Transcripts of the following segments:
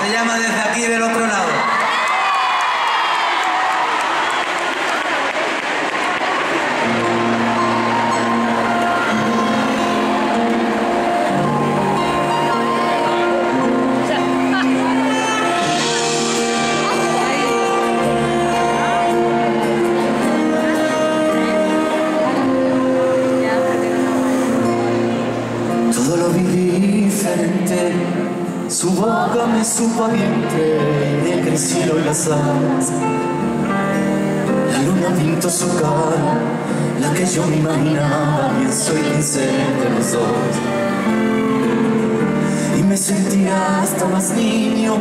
Se llama Desde aquí del otro lado. Todo lo viví diferente, su boca me supo a vientre de que el cielo y las alas. La luna pintó su cara, la que yo me imaginaba, bien soy pincel de los dos. Y me sentía hasta más niño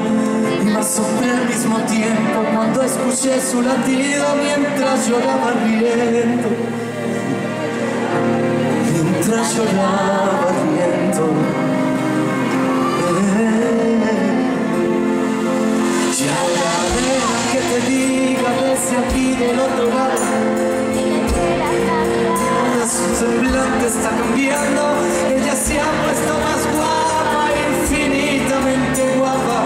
y más hombre al mismo tiempo cuando escuché su latido mientras lloraba riendo. Mientras lloraba riendo. Y ahora deja que te diga desde aquí del otro lado. Su semblante está cambiando, ella se ha puesto más guapa, infinitamente guapa.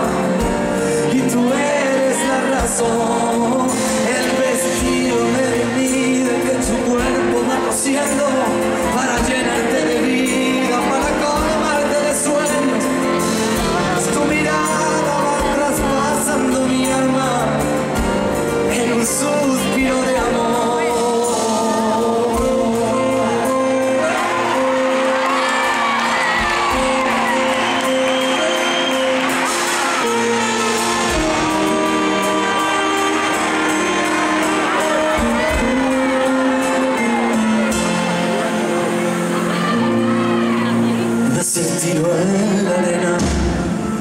Y tú eres la razón, el vestido de mi vida que tu cuerpo va cosiendo para llenarte de vida, para colmarte de sueños. Tu mirada va traspasando mi alma en un suspiro de amor. Tiro en la arena,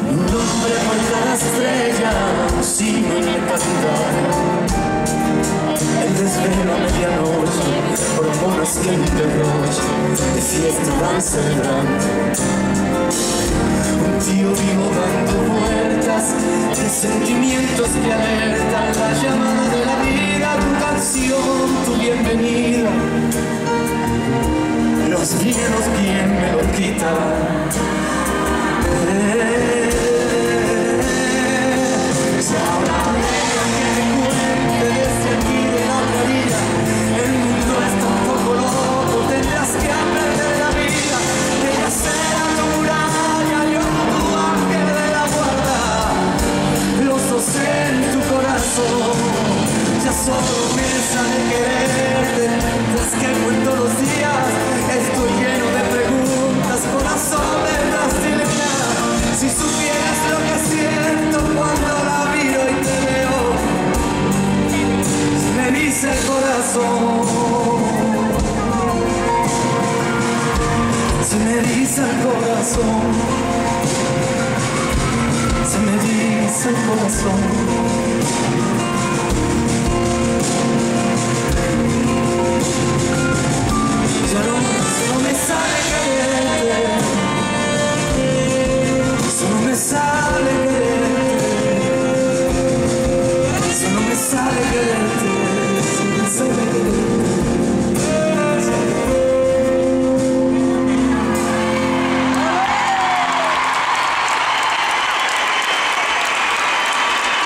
un hombre por cada estrella, un signo en el calendario. El desvelo a medianoche, hormonas que en derroche de fiesta van celebrando. Un tío vivo dando vueltas de sentimientos que alertan la llamada de la vida, tu canción, tu bienvenida. Los miedos, ¿quién me los quita? Ahora deja que te cuente desde aquí de la otra vida. El mundo está un poco loco, tendrás que aprender la vida. Ella será tu muralla, yo tu ángel de la guarda. Los dos en tu corazón, ya solo piensa de quererte. Tras que cuento los días, estoy lleno de preguntas, corazón de brasileña. Si supieras lo que siento cuando la miro y te veo, me dice el corazón, se me dice el corazón, se me dice el corazón.